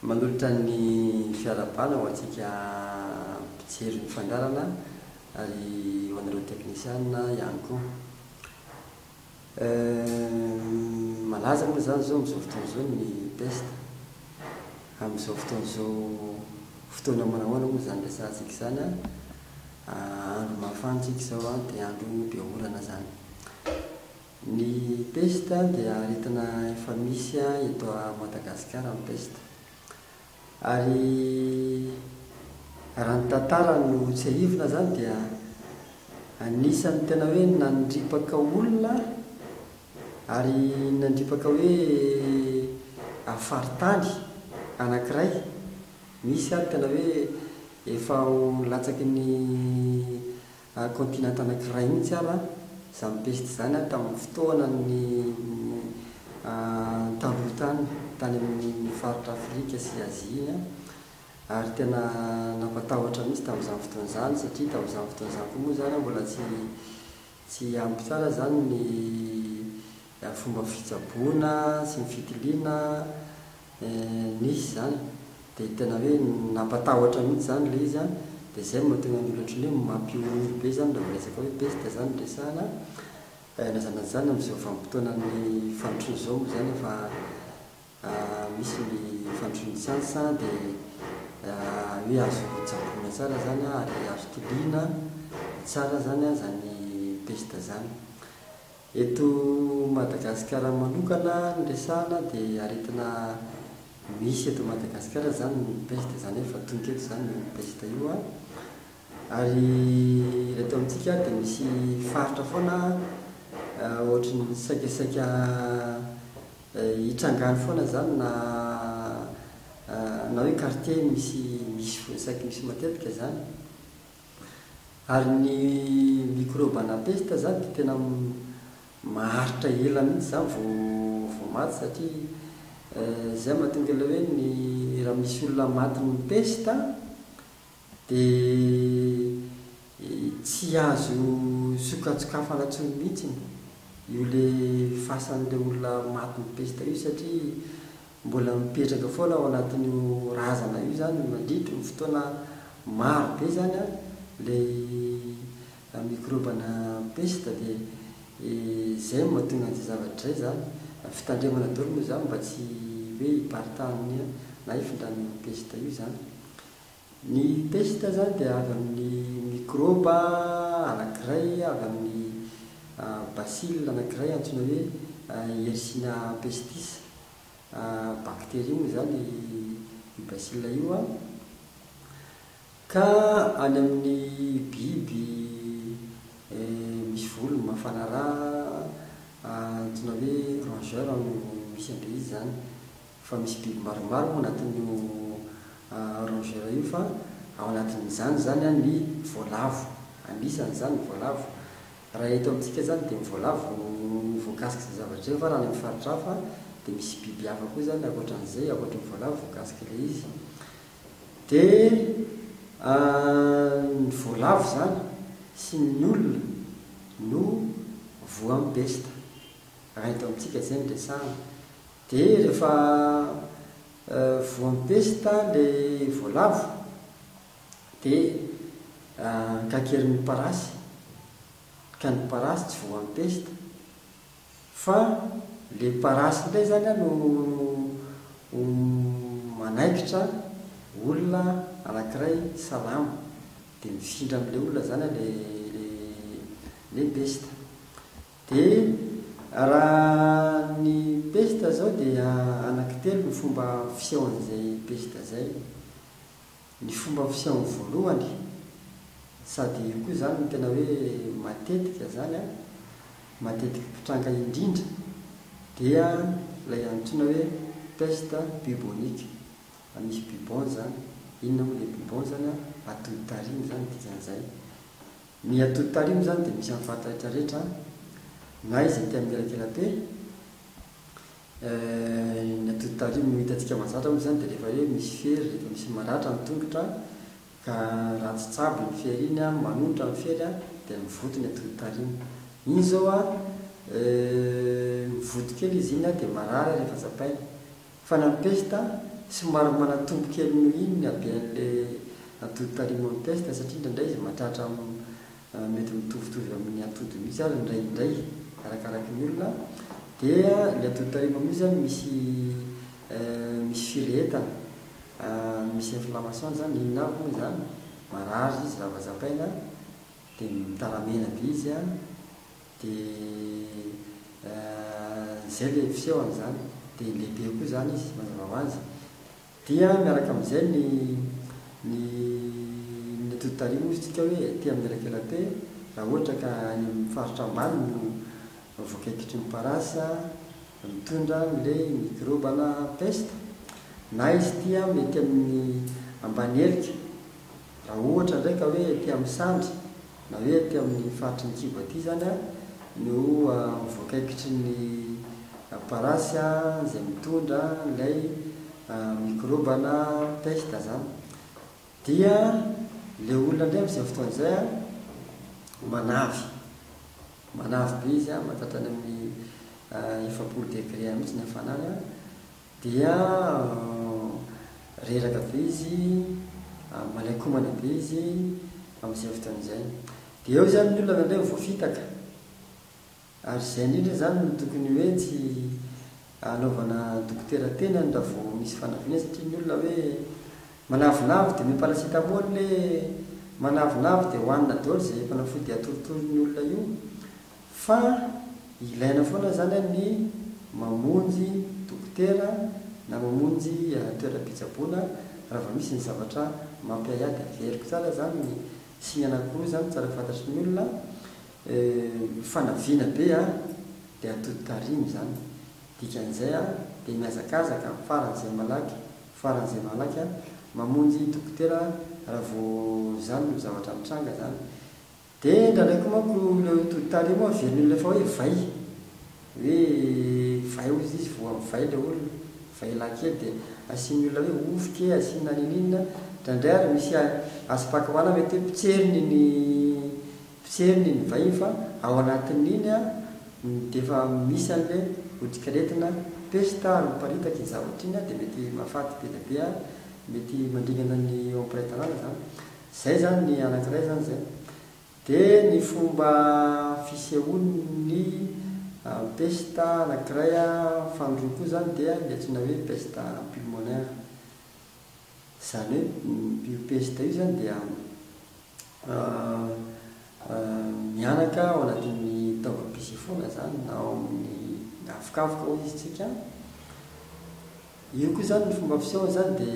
manolotra ny fiarabana ho antsika mpijery ny fandarana ary ho anareo teknisiana ihany koa. Malaza moa zany zao amin'izao fotoana zao ny peste. Amin'izao fotoana zao fotoana manahoana moa zany resantsika zany andro mafana tsika zao dia andro be orana zany. Ny peste dia aretina efa misy eto Madagasikara ny peste. Ary raha ny tantara no tsy ahivina zany dia anisan'ny tena hoe nandripaka olona ary nandripaka hoe afaritany anankiray. Misy ary tena hoe efa latsaky ny continent anankiray mihitsy ara izany peste zany tamin'ny fotoana ny taloha tany amin'ny faritra Afrika sy Azia iny ary tena nampatahotra mihitsy tamin'izany fotoana zany satria tamin'izany fotoana zany koa moa zany mbola tsy ampy tsara zany ny fomba fitsaboana sy ny fitiliana nisy zany dia tena hoe nampatahotra mihitsy zany le izy dia izay mahatonga ny olona ohatran'ny hoe mampiorory be zany raha resaka hoe peste zany resahana nazanany zany amin'izao vanim-potoana ny fandrosoana zao moa zany efa misy ny fandrosoan'ny siansa dia hoe azo tsaboana tsara zany ary azo tiliana tsara zany zany peste zany. Eto Madagasikara manokana ny resahana dia aretina misy eto Madagasikara zany ny peste zany efa tonga eto zany ny peste io ary reto amintsika dia misy faritra foana ohatran'ny saikasaika hitrangany foana zany na hoe quartier misy matetika zany. Ary ny microbe-na peste zany dia tena maharitra ela mihitsy zany vao maty satria zay mahatonga ilay hoe ny raha misy olona maty ny peste dia tsy azo sokatsokafana intsony mihitsy io le fasan'ilay olona maty ny peste io satria mbola mipetraka foana ao anatin'io razana io zany mandritry ny fotoana maro be zany le microbe-na peste dia izay mahatonga an'izay zavatra izay zany fitandremana daholo moa zany mba tsy hoe hiparitahany na hifindrany peste io zany. Ny peste zany dia avy amin'ny microbe anankiray avy amin'ny bacille anankiray antsoina hoe Yersinia pestis bactérie moa zany io bacille io ka any amin'ny biby misy volo mafana raha antsoina hoe rongeur no misy andre izy zany. Fa misy biby maromaro ao anatin'io rongeur io fa ao anatin'izany zany ny voalavo, anisan'izany ny voalavo. Raha eto amintsika zany dia ny voalavo voakasika izay zavatra io fa raha ny amin'ny faritra hafa dia misy biby hafa koa zany ankoatran'izay ankoatran'ny voalavo voakasika ilay izy. Dia ny voalavo zany sy ny olona no voan'ny peste raha eto amintsika zay ny resahana. Dia rehefa voan'ny peste ilay voalavo dia kakerin'ny parasy ka ny parasy tsy voan'ny peste fa le parasy indray zany no manaikitra olona anankiray salama dia mifindra amin'ilay olona zany le peste. Dia raha ny peste zao dia anankitelo ny fomba fisehoan'izay peste zay. Ny fomba fisehoany voalohany sady io koa zany no tena hoe matetika zany matetika pitranga indrindra dia ilay antsoina hoe peste bubonique. Misy bubon zany, inona moa le bubon zany atody tarimy zany dikan'izay. Ny atody tarimy zany dia misy amin'ny faritra rehetrarehetra na izy tia mielakelam-pe. Ny atody tarimy no hitantsika mazatra moa zany dia rehefa hoe misy fery, rehefa misy maratra ny tongotra ka ratsy tsabo ny fery iny manonotra ny fery dia mivoto ny atody tarimy. Iny zao mivoto kely izy iny dia marary rehefa tsapaina. Fa ny peste somary manatombo kely no iny ny abean'le atody tarimo amin'ny peste satria indraindray izy mahatratra mety mitovitovy amin'ny atody mihitsy ary indraindray arakaraky ny olona dia le atody tarimo amin'io zany misy firetana misy inflammation zany inona avy moa zany marary izy zavazapaina dia mitaramena be izy a dia zay le fisehony zany dia lehibe koa zany izy mazava ho azy dia miaraka amin'izay ny atody tarimo izy tsika hoe ty amin'ny rakelape raha ohatra ka any amin'ny faritra ambany no voakaikitry ny parasy mitondra le microbe na peste na izy tia mety amin'ny ambany elika raha ohatra ndraika hoe ty amin'ny sandry na hoe ty amin'ny faritry ny kibo aty zany no voakaikitry ny parasy zay mitondra ilay microbe na peste zany dia le olona ndray amin'izay fotoan'izay manavy be izy matatrany amin'ny 70 degré mihitsy ny hafanana dia reraka be izy malaikomana be izy amin'izay fotoan'izay dia eo zany ny olona ndray voafitaka ary zay indrindra zany no tokony hoe tsy anaovana dokotera tena raha vao misy fanaviana satria ny olona hoe manavinavy dia mipalasetamôly le manavinavy dia hoanina daholo zay mpanafody atoritory ny olona io fa ilaina foana zany ny mamonjy dokotera na mamonjy toeram-pitsaboana raha vao misy ny zavatra mampiayady averiko tsara zany ny siny anankiroa zany tsara fantatry ny olona fanaviana be dia atody tarimo zany dikan'izay dia miazakazaka faran'izay malaky mamonjy dokotera raha vao zany no zavatra mitranga zany dia ndraindraiky manko le atody tarimo averiny fa hoe vai ozy izy vo amin'ny vai le olona vai lankely dia asiany olona hoe ofoke asiana ninina ndraindray ary misy asipaka hoana mety pitseriny ny vai fa ao anatin'iny dia efa misy an'le otrikaretina peste ary miparitaka ny zavatra iny dia mety mahafaty be dia be mety mandringana ny empretanana zany zay zany ny anankiray zany zay dia ny fomba fisehoany peste anankiray fandroa koa zany dia miantsona hoe peste pulmonaire zany hoe peste io zany dia mianaka ao anatin'ny taovam-pisy foana zany na ao amin'ny afokavoka ho izy tsika io koa zany ny fomba fisehoany zany dia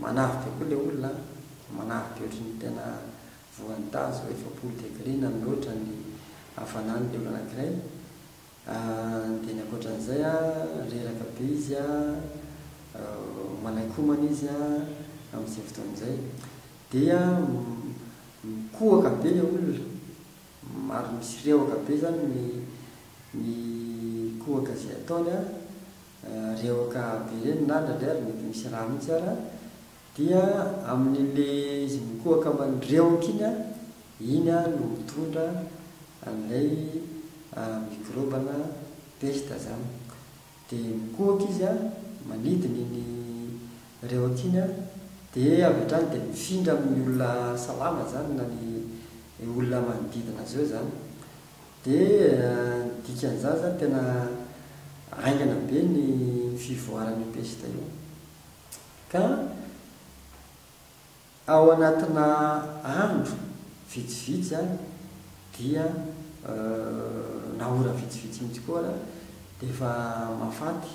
manavy be koa le olona manavy be ohatry ny tena voantazo 70 degré na mihoatra ny hafanany le olona anankiray dia ny ankoatran'izay reraka be izy malaikomana izy amin'izay fotoan'izay dia mikohaka be le olona maro misy reoka be zany ny kohaka zay ataony reoka be reny na ndraindray ary mety misy raha mihitsy ara dia amin'le izy mikohaka ambany reoka iny no mitondra an'ilay microbe na peste zany dia mikohaka izy manidiny ny reoka iny dia avy hatrany dia mifindra amin'ny olona salama zany na ny olona manodidina azy eo zany dia dikan'izany zany tena aingana be ny fivoaran'io peste io ka ao anatina andro vitsivitsy dia naora vitsivitsy mihitsy koa dia efa mahafaty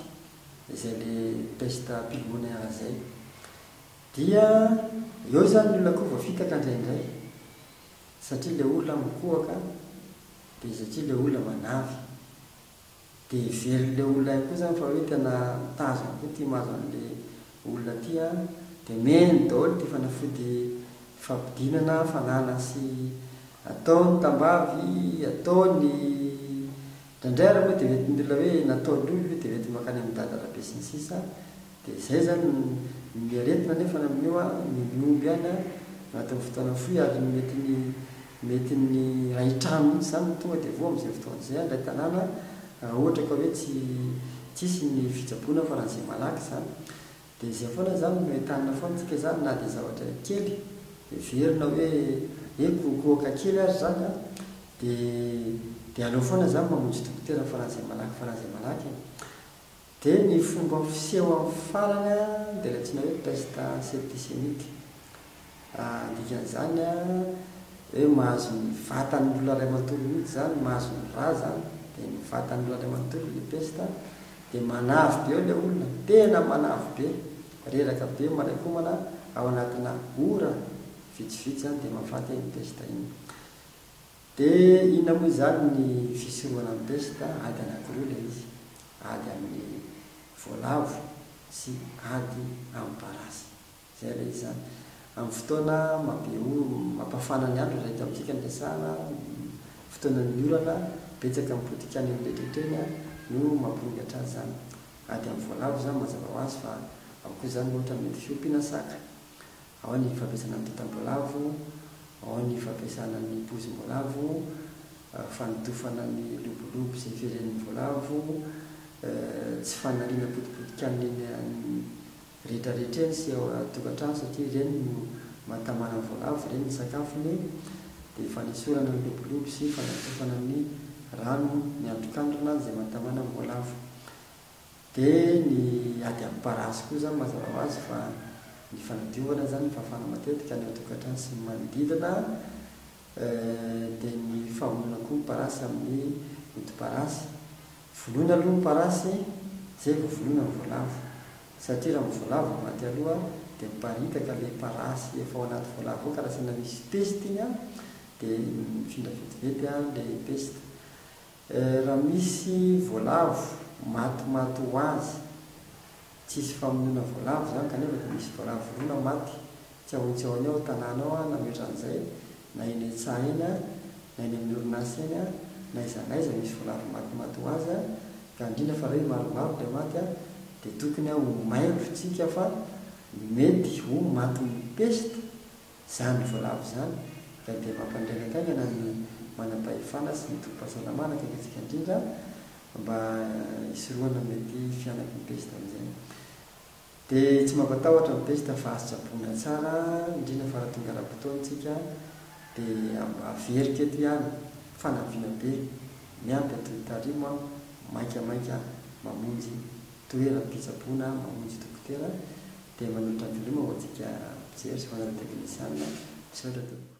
izay le peste pulmonaire zay dia eo zany ny olona koa voafitaka indraindray satria le olona mikohaka dia satria le olona manavy dia very le olona ihany koa zany fa hoe tena mitazona koa ty mahazo an'le olona ty dia meny daholo ty fanafody fampidinana fanana sy ataony tambavy ataony ndraindray ary moa dia mety ny olona hoe nataon'olo dia mety makany amin'ny dadarabe sy ny sisa dia zay zany miaretina nefa amin'io mimomby any agnatin'ny fotoana foy ary mety ny raitrano mihitsy zany tonga dia vo amin'izay fotoan'izay ndray tanàna raha ohatra ka hoe tsisy ny fitsaboana fa rahan'izay malaky zany dia izay foana zany no entanina foana tsika zany na dia zavatra kely dia verina hoe kokoka kely ary zany a dia aleo foana zany mamonjy dokotera faran'izay malaky dia ny fomba fiseho amin'ny farany a dia latsina hoe test septicémique dikan'izany a hoe mahazo ny vatan'olona ray manontolo mihitsy zany mahazo ny ra zany dia ny vatan'olona ray manontolo le pesta dia manavy be eo ilay olona tena manavy be reraka be malaikomana ao anatina ora vitsivitsy zany dia mahafaty ny pesta iny dia inona moa zany ny fisorohana amin'ny pesta ady anankiroa ilay izy ady amin'ny voalavo sy ady amin'ny parasy zay ilay izy zany amin'ny fotoana mampafana ny andro raika amintsika ny resahana fotoana ny orana betsaka mipotika any amin'ny letritreny no mampirongatra azy zany ady amin'ny voalavo zany mazava ho azy fa ao koa zany ohatra mety fiompiana saka ao ny fampiasana ny totam-boalavo ao ny fampiasana ny pozim-boalavo fanotofana ny lobolobo izay firen'ny voalavo tsy fanariana potipotika ny rehetrarehetreny sy ao tokantrano satria ireny no mahatamana ny voalavo ireny ny sakafony dia fanesorana ny lobolobo sy fanatofana ny rano ny androkandrona izay mahatamana ny voalavo dia ny ady amin'ny parasy koa zany mazava ho azy fa ny fanadiovana zany fafana matetika ny tokantrano sy manodidina dia ny famonona koa ny parasy amin'ny odi-parasy vonoina aloha ny parasy zay vao vonoina ny voalavo satria raha ny voalavo maty aloha dia miparitaka le parasy efa ao anaty voalavo ao karasana misy peste iny a dia mifindra vetivety a le peste raha misy voalavo matomato ho azy tsisy famonoana voalavo zany kanefa dia misy voalavo vonona maty tsy ahoitsy ao any ao tanàna ao a na mihoatran'izay na eny an-tsaha eny a na eny amin'ny orinasa eny a na izanaiza misy voalavo matomato ho azy a ka indrindra fa hoe maromaro le maty a dia tokony ho maivotsika fa mety ho maty ny peste zany voalavo zany ka dia mampandrainakaingana ny manam-pahefana sy mitompo-pahasalamana kaitsika indrindra mba hisoroana mety fianaky ny peste amin'izay dia tsy mampatahotra ny peste fa azo-tsaboana tsara indrindra fa raha tonga ara-potoantsika dia averika eto ihany fanaviana be miampy atotarimo maikamaika mamonjy toeram-pitsaboana mamonjy dokotera dia manolotra ny veloma ho antsika pijery sy fanary teknisianina misaotra tokoa